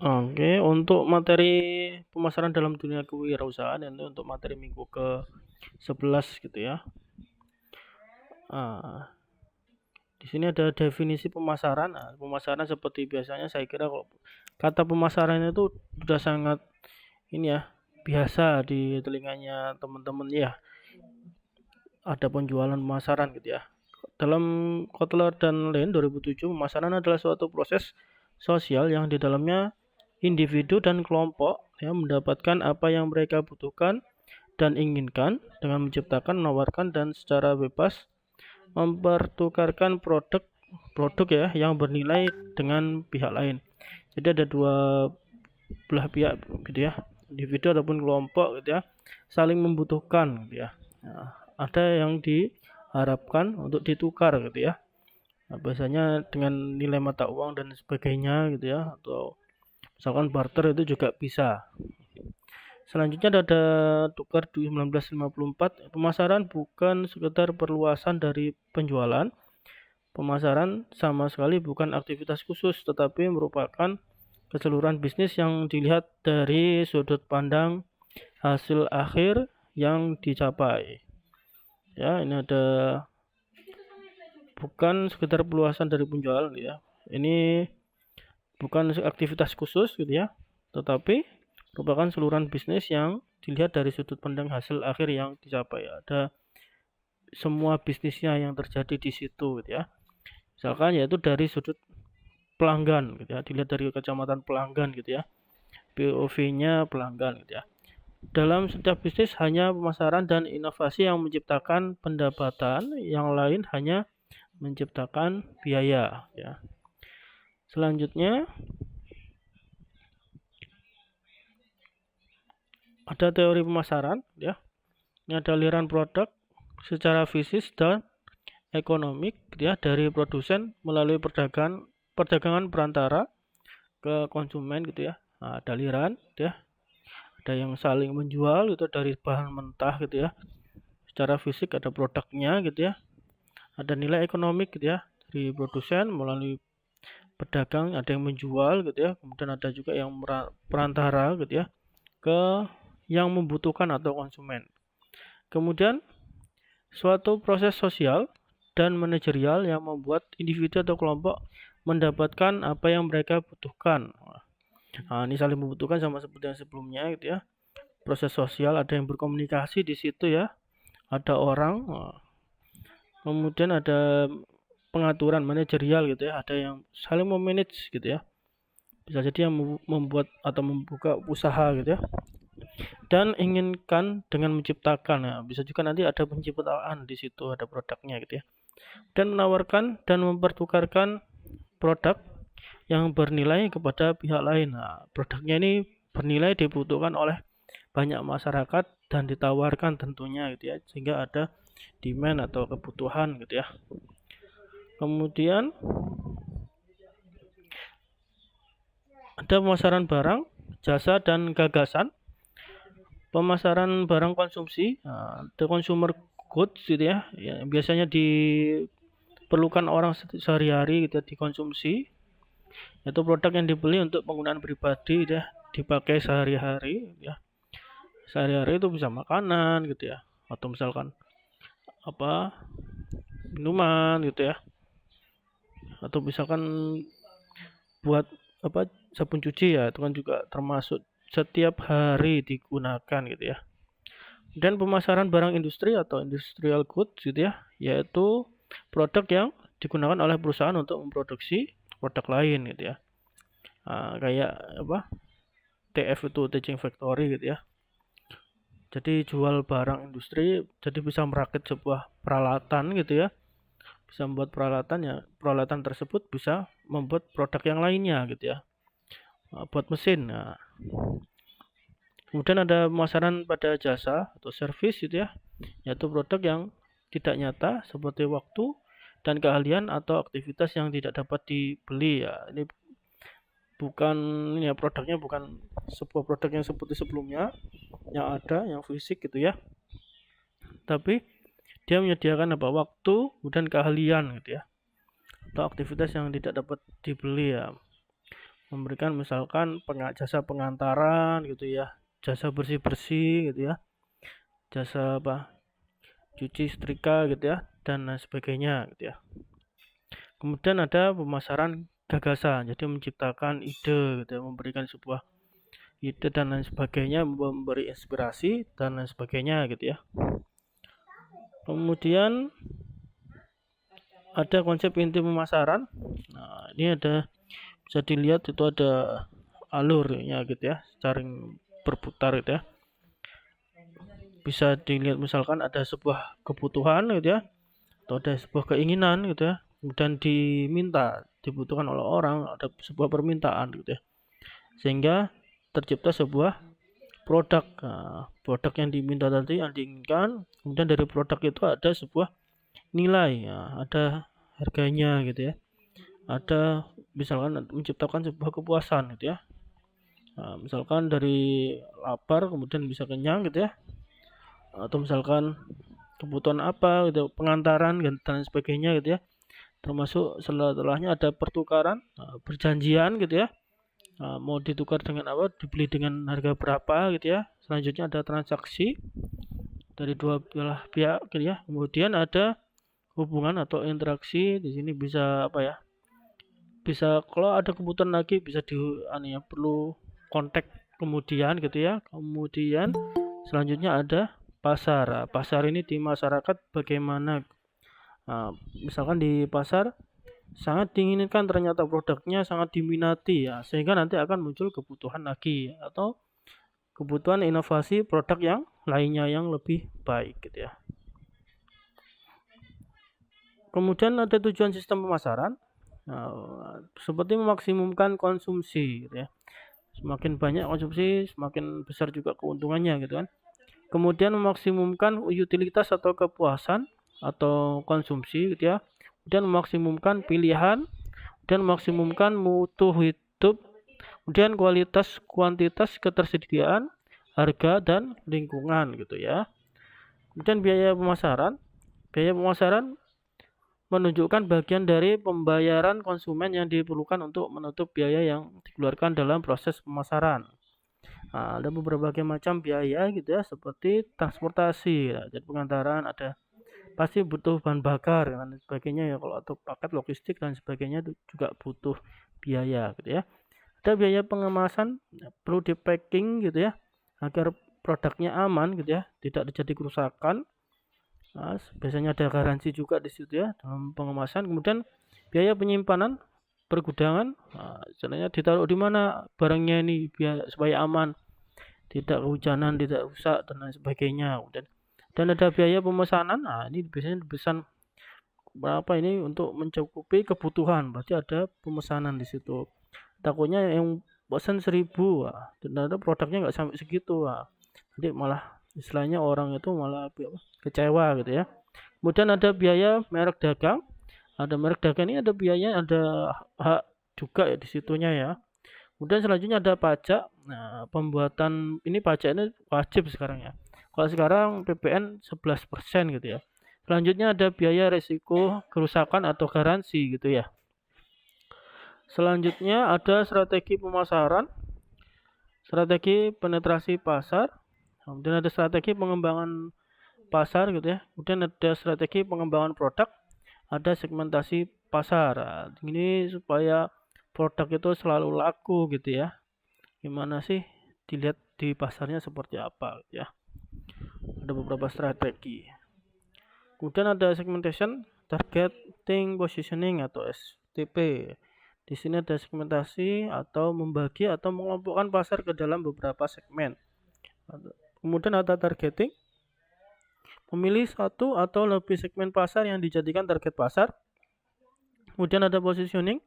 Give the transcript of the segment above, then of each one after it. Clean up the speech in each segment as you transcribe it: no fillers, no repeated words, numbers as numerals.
Oke, untuk materi pemasaran dalam dunia kewirausahaan itu untuk materi minggu ke-11 gitu ya. Ah, di sini ada definisi pemasaran. Nah, pemasaran seperti biasanya saya kira kalau kata pemasaran itu sudah sangat ini ya, biasa di telinganya teman-teman ya. Ada penjualan pemasaran gitu ya. Dalam Kotler dan Lane 2007, pemasaran adalah suatu proses sosial yang di dalamnya individu dan kelompok yang mendapatkan apa yang mereka butuhkan dan inginkan dengan menciptakan, menawarkan dan secara bebas mempertukarkan produk ya yang bernilai dengan pihak lain. Jadi ada dua belah pihak gitu ya, individu ataupun kelompok gitu ya, saling membutuhkan gitu ya. Nah, ada yang diharapkan untuk ditukar gitu ya. Nah, biasanya dengan nilai mata uang dan sebagainya gitu ya, atau misalkan barter itu juga bisa. Selanjutnya ada tukar 1954. Pemasaran bukan sekedar perluasan dari penjualan. Pemasaran sama sekali bukan aktivitas khusus, tetapi merupakan keseluruhan bisnis yang dilihat dari sudut pandang hasil akhir yang dicapai. Ya, ini ada bukan sekedar perluasan dari penjualan ya. Ini bukan aktivitas khusus gitu ya, tetapi merupakan seluruhan bisnis yang dilihat dari sudut pandang hasil akhir yang dicapai. Ada semua bisnisnya yang terjadi di situ gitu ya. Misalkan yaitu dari sudut pelanggan gitu ya, dilihat dari kacamata pelanggan gitu ya. POV-nya pelanggan gitu ya. Dalam setiap bisnis hanya pemasaran dan inovasi yang menciptakan pendapatan, yang lain hanya menciptakan biaya ya. Selanjutnya ada teori pemasaran ya. Ini ada aliran produk secara fisik dan ekonomik ya, dari produsen melalui perdagangan perantara ke konsumen gitu ya. Nah, ada aliran ya. Ada yang saling menjual itu dari bahan mentah gitu ya. Secara fisik ada produknya gitu ya. Ada nilai ekonomik gitu ya, dari produsen melalui pedagang, ada yang menjual gitu ya. Kemudian ada juga yang perantara gitu ya, ke yang membutuhkan atau konsumen. Kemudian suatu proses sosial dan manajerial yang membuat individu atau kelompok mendapatkan apa yang mereka butuhkan. Nah, ini saling membutuhkan sama seperti yang sebelumnya gitu ya. Proses sosial ada yang berkomunikasi di situ ya. Ada orang, kemudian ada pengaturan manajerial gitu ya. Ada yang saling memanage gitu ya. Bisa jadi yang membuat atau membuka usaha gitu ya. Dan inginkan dengan menciptakan ya. Bisa juga nanti ada penciptaan di situ, ada produknya gitu ya. Dan menawarkan dan mempertukarkan produk yang bernilai kepada pihak lain. Nah, produknya ini bernilai dibutuhkan oleh banyak masyarakat dan ditawarkan tentunya gitu ya, sehingga ada demand atau kebutuhan gitu ya. Kemudian ada pemasaran barang, jasa dan gagasan. Pemasaran barang konsumsi, the consumer goods gitu ya, ya biasanya diperlukan orang sehari-hari gitu ya, dikonsumsi. Itu produk yang dibeli untuk penggunaan pribadi ya, dipakai sehari-hari ya. Sehari-hari itu bisa makanan gitu ya, atau misalkan apa minuman gitu ya, atau misalkan buat apa sabun cuci ya, itu kan juga termasuk setiap hari digunakan gitu ya. Dan pemasaran barang industri atau industrial goods gitu ya, yaitu produk yang digunakan oleh perusahaan untuk memproduksi produk lain gitu ya. Nah, kayak apa? TF itu teaching factory gitu ya. Jadi jual barang industri, jadi bisa merakit sebuah peralatan gitu ya. Bisa membuat peralatan ya, peralatan tersebut bisa membuat produk yang lainnya gitu ya. Buat mesin. Nah, kemudian ada pemasaran pada jasa atau service gitu ya, yaitu produk yang tidak nyata seperti waktu dan keahlian atau aktivitas yang tidak dapat dibeli ya. Ini bukan ini ya, produknya bukan sebuah produk yang seperti sebelumnya yang ada yang fisik gitu ya, tapi dia menyediakan apa waktu dan keahlian gitu ya, atau aktivitas yang tidak dapat dibeli ya. memberikan misalkan jasa pengantaran gitu ya, jasa bersih-bersih gitu ya, jasa cuci setrika gitu ya, dan lain sebagainya gitu ya. Kemudian ada pemasaran gagasan, jadi menciptakan ide gitu ya, memberikan sebuah ide dan lain sebagainya, memberi inspirasi dan lain sebagainya gitu ya. Kemudian ada konsep inti pemasaran. Nah, ini bisa dilihat itu ada alurnya gitu ya, jaring berputar gitu ya. Bisa dilihat misalkan ada sebuah kebutuhan gitu ya, atau ada sebuah keinginan gitu ya, kemudian dibutuhkan oleh orang, ada sebuah permintaan gitu ya, sehingga tercipta sebuah produk. Nah, produk yang diminta tadi, yang diinginkan, kemudian dari produk itu ada sebuah nilai ya, ada harganya gitu ya, ada misalkan menciptakan sebuah kepuasan gitu ya. Nah, misalkan dari lapar kemudian bisa kenyang gitu ya, atau misalkan kebutuhan apa gitu, pengantaran dan sebagainya gitu ya, termasuk setelahnya ada pertukaran, perjanjian gitu ya. Mau ditukar dengan apa, dibeli dengan harga berapa gitu ya. Selanjutnya ada transaksi dari dua belah pihak gitu ya. Kemudian ada hubungan atau interaksi, di sini bisa apa ya, bisa kalau ada kebutuhan lagi bisa perlu kontak kemudian gitu ya. Kemudian selanjutnya ada pasar. Nah, pasar ini di masyarakat bagaimana. Nah, misalkan di pasar sangat diinginkan, ternyata produknya sangat diminati ya, sehingga nanti akan muncul kebutuhan lagi atau kebutuhan inovasi produk yang lainnya yang lebih baik gitu ya. Kemudian ada tujuan sistem pemasaran. Nah, seperti memaksimumkan konsumsi gitu ya. Semakin banyak konsumsi, semakin besar juga keuntungannya gitu kan. Kemudian memaksimumkan utilitas atau kepuasan atau konsumsi gitu ya. Kemudian memaksimumkan pilihan dan memaksimumkan mutu hidup, kemudian kualitas, kuantitas, ketersediaan, harga dan lingkungan gitu ya. Kemudian biaya pemasaran menunjukkan bagian dari pembayaran konsumen yang diperlukan untuk menutup biaya yang dikeluarkan dalam proses pemasaran. Nah, ada beberapa macam biaya gitu ya, seperti transportasi ya, jadi pengantaran, ada pasti butuh bahan bakar dan sebagainya ya, kalau untuk paket logistik dan sebagainya itu juga butuh biaya gitu ya. Ada biaya pengemasan, ya, perlu di packing gitu ya, agar produknya aman gitu ya, tidak terjadi kerusakan. Nah, biasanya ada garansi juga di situ ya dalam pengemasan. Kemudian biaya penyimpanan, pergudangan, nah, istilahnya ditaruh di mana barangnya ini biar supaya aman, tidak kehujanan, tidak rusak dan lain sebagainya. Dan ada biaya pemesanan. Nah, ini biasanya dipesan berapa ini untuk mencukupi kebutuhan, berarti ada pemesanan di situ. Takutnya yang pesan 1.000, ternyata produknya nggak sampai segitu, jadi malah istilahnya orang itu malah kecewa gitu ya. Kemudian ada biaya merek dagang. Ada merek dagang ini ada biaya, ada hak juga ya di situnya ya. Kemudian selanjutnya ada pajak. Nah, pembuatan ini pajak ini wajib sekarang ya. Kalau sekarang PPN 11% gitu ya. Selanjutnya ada biaya resiko kerusakan atau garansi gitu ya. Selanjutnya ada strategi pemasaran, strategi penetrasi pasar, kemudian ada strategi pengembangan pasar gitu ya. Kemudian ada strategi pengembangan produk, ada segmentasi pasar. Nah, ini supaya produk itu selalu laku gitu ya. Gimana sih dilihat di pasarnya seperti apa gitu ya. Ada beberapa strategi. Kemudian ada segmentation, targeting, positioning atau STP. Di sini ada segmentasi atau membagi atau mengelompokkan pasar ke dalam beberapa segmen. Kemudian ada targeting, memilih satu atau lebih segmen pasar yang dijadikan target pasar. Kemudian ada positioning,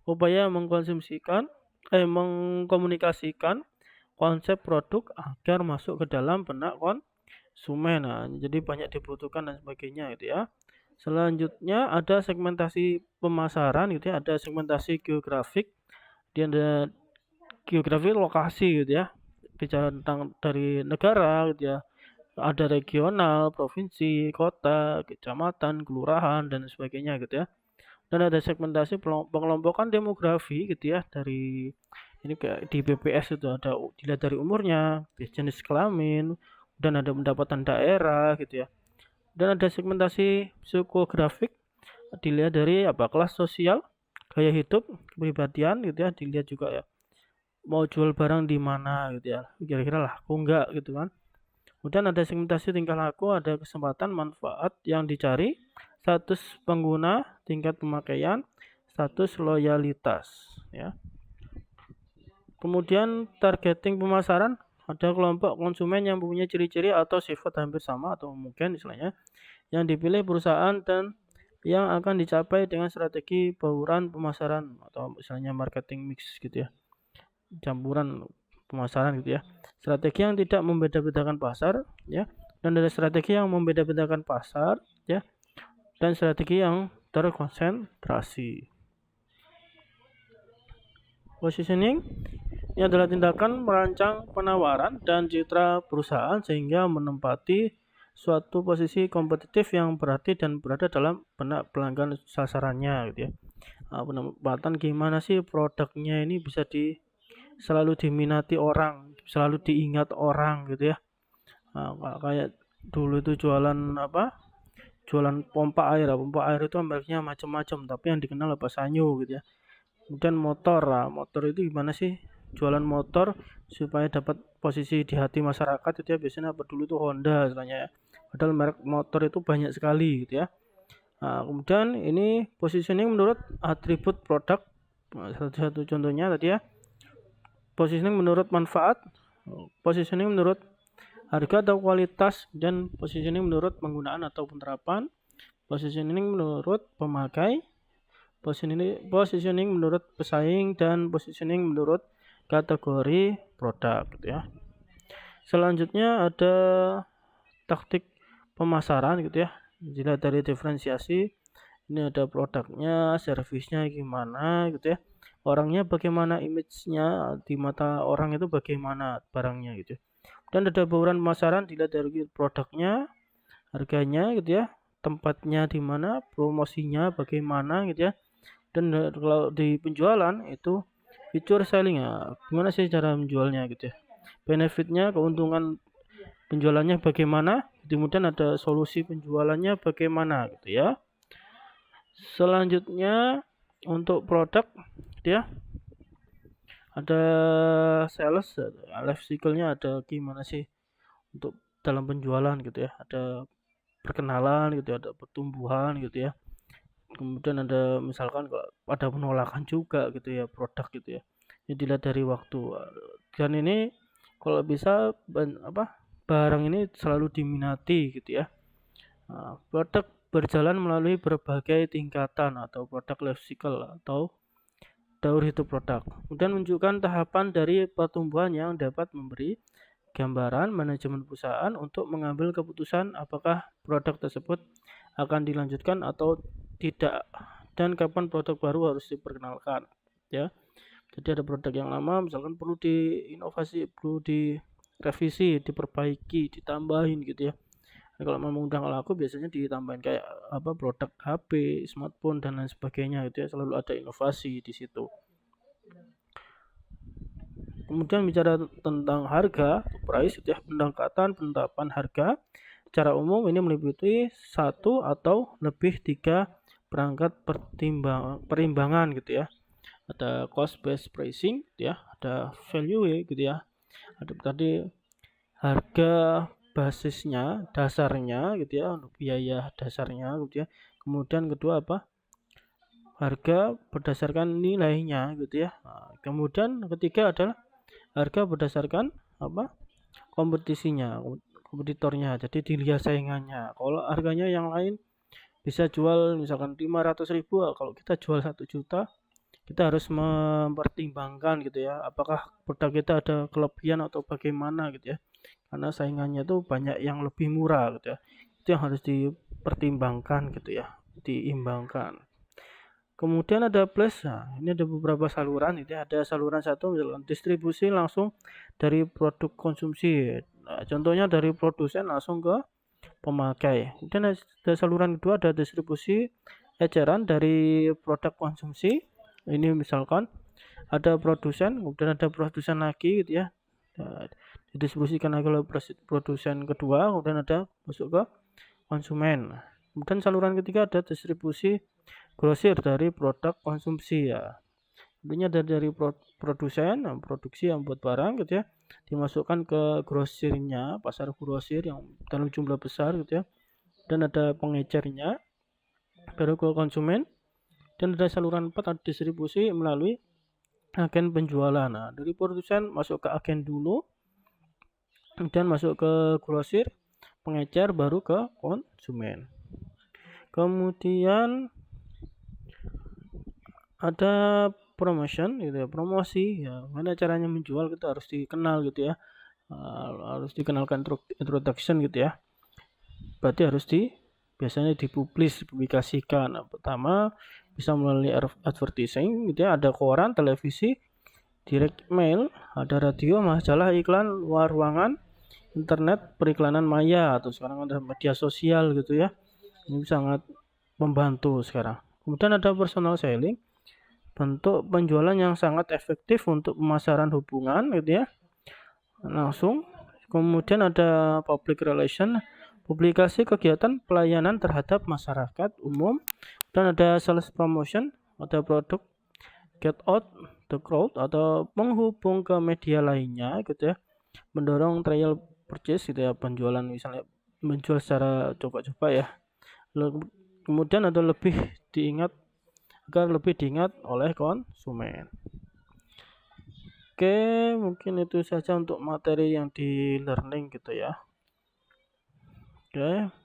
upaya mengkomunikasikan konsep produk agar masuk ke dalam benak konsumen. Nah, jadi banyak dibutuhkan dan sebagainya gitu ya. Selanjutnya ada segmentasi pemasaran gitu ya, ada segmentasi geografik, dan ada geografi lokasi gitu ya. Bicara tentang dari negara gitu ya. Ada regional, provinsi, kota, kecamatan, kelurahan dan sebagainya gitu ya. Dan ada segmentasi pengelompokan demografi gitu ya, dari ini kayak di BPS itu ada dilihat dari umurnya, jenis kelamin, dan ada pendapatan daerah gitu ya. Dan ada segmentasi psikografik dilihat dari apa, kelas sosial, gaya hidup, kepribadian gitu ya, dilihat juga ya mau jual barang di mana gitu ya, kira-kira laku enggak gitu kan. Kemudian ada segmentasi tingkah laku, ada kesempatan manfaat yang dicari, status pengguna, tingkat pemakaian, status loyalitas ya. Kemudian targeting pemasaran, ada kelompok konsumen yang mempunyai ciri-ciri atau sifat hampir sama atau mungkin istilahnya yang dipilih perusahaan dan yang akan dicapai dengan strategi bauran pemasaran atau misalnya marketing mix gitu ya, campuran pemasaran gitu ya. Strategi yang tidak membeda-bedakan pasar ya, dan ada strategi yang membeda-bedakan pasar ya, dan strategi yang terkonsentrasi. Positioning ini adalah tindakan merancang penawaran dan citra perusahaan sehingga menempati suatu posisi kompetitif yang berarti dan berada dalam benak pelanggan sasarannya gitu ya. Penempatan gimana sih produknya ini bisa selalu diminati orang, selalu diingat orang gitu ya. Kayak dulu itu jualan apa? Jualan pompa air. Pompa air itu mereknya macam-macam, tapi yang dikenal apa, Sanyo gitu ya. Kemudian motor, motor itu gimana sih jualan motor supaya dapat posisi di hati masyarakat itu ya, biasanya apa dulu itu Honda istilahnya ya, padahal merek motor itu banyak sekali gitu ya. Kemudian ini positioning menurut atribut produk, satu contohnya tadi ya, positioning menurut manfaat, positioning menurut harga atau kualitas, dan positioning menurut penggunaan atau penerapan, positioning menurut pemakai, positioning menurut pesaing, dan positioning menurut kategori produk gitu ya. Selanjutnya ada taktik pemasaran gitu ya. Dilihat dari diferensiasi, ini ada produknya, servisnya gimana gitu ya. Orangnya bagaimana, image-nya di mata orang itu bagaimana barangnya gitu. Dan ada bauran pemasaran, dilihat dari produknya, harganya gitu ya, tempatnya di mana, promosinya bagaimana gitu ya. Dan kalau di penjualan itu feature selling ya, gimana sih cara menjualnya gitu ya, benefitnya, keuntungan penjualannya bagaimana, kemudian ada solusi penjualannya bagaimana gitu ya. Selanjutnya untuk produk ya, ada sales, life cycle-nya ada gimana sih untuk dalam penjualan gitu ya, ada perkenalan gitu ya, ada pertumbuhan gitu ya. Kemudian ada misalkan kalau ada penolakan juga gitu ya produk gitu ya. Ini dilihat dari waktu. Dan ini kalau bisa barang ini selalu diminati gitu ya. Produk berjalan melalui berbagai tingkatan atau produk life cycle atau daur hidup produk. Kemudian menunjukkan tahapan dari pertumbuhan yang dapat memberi gambaran manajemen perusahaan untuk mengambil keputusan apakah produk tersebut akan dilanjutkan atau tidak, dan kapan produk baru harus diperkenalkan ya. Jadi ada produk yang lama misalkan perlu diinovasi, perlu direvisi, diperbaiki, ditambahin gitu ya. Nah, kalau memang udah nggak laku biasanya ditambahin kayak apa, produk HP, smartphone dan lain sebagainya gitu ya, selalu ada inovasi di situ. Kemudian bicara tentang harga, price itu ya, pendekatan penetapan harga secara umum ini meliputi satu atau lebih tiga perangkat perimbangan gitu ya. Ada cost based pricing gitu ya, ada value gitu ya, ada tadi harga basisnya, dasarnya gitu ya, untuk biaya dasarnya gitu ya. Kemudian kedua apa, harga berdasarkan nilainya gitu ya. Kemudian ketiga adalah harga berdasarkan apa, kompetisinya, kompetitornya, jadi dilihat saingannya. Kalau harganya yang lain bisa jual misalkan 500.000, kalau kita jual 1 juta, kita harus mempertimbangkan gitu ya, apakah produk kita ada kelebihan atau bagaimana gitu ya, karena saingannya tuh banyak yang lebih murah gitu ya. Itu yang harus dipertimbangkan gitu ya, diimbangkan. Kemudian ada plus, ini ada beberapa saluran gitu ya. Ada saluran satu misalkan distribusi langsung dari produk konsumsi, contohnya dari produsen langsung ke pemakai. Kemudian ada saluran kedua, ada distribusi eceran dari produk konsumsi. Ini misalkan ada produsen, kemudian ada produsen lagi gitu ya. Nah, didistribusikan lagi oleh produsen kedua, kemudian ada masuk ke konsumen. Kemudian saluran ketiga ada distribusi grosir dari produk konsumsi ya. Intinya dari produsen yang produksi yang buat barang gitu ya, dimasukkan ke grosirnya, pasar grosir yang dalam jumlah besar gitu ya. Dan ada pengecernya, baru ke konsumen. Dan ada saluran 4 ada distribusi melalui agen penjualan. Nah, dari produsen masuk ke agen dulu, kemudian masuk ke grosir, pengecer, baru ke konsumen. Kemudian ada promotion gitu ya, promosi ya, mana caranya menjual kita harus dikenal gitu ya. Harus dikenalkan introduction gitu ya. Berarti harus biasanya dipublikasikan. Nah, pertama bisa melalui advertising gitu ya, ada koran, televisi, direct mail, ada radio, majalah, iklan, luar ruangan, internet, periklanan maya, atau sekarang ada media sosial gitu ya. Ini sangat membantu sekarang. Kemudian ada personal selling, bentuk penjualan yang sangat efektif untuk pemasaran hubungan gitu ya, langsung. Kemudian ada public relation, publikasi kegiatan pelayanan terhadap masyarakat umum. Dan ada sales promotion, ada produk get out the crowd atau menghubung ke media lainnya gitu ya, mendorong trial purchase gitu ya, penjualan misalnya menjual secara coba-coba ya. Kemudian ada lebih diingat agar lebih diingat oleh konsumen. Oke, mungkin itu saja untuk materi yang di learning gitu ya. Oke.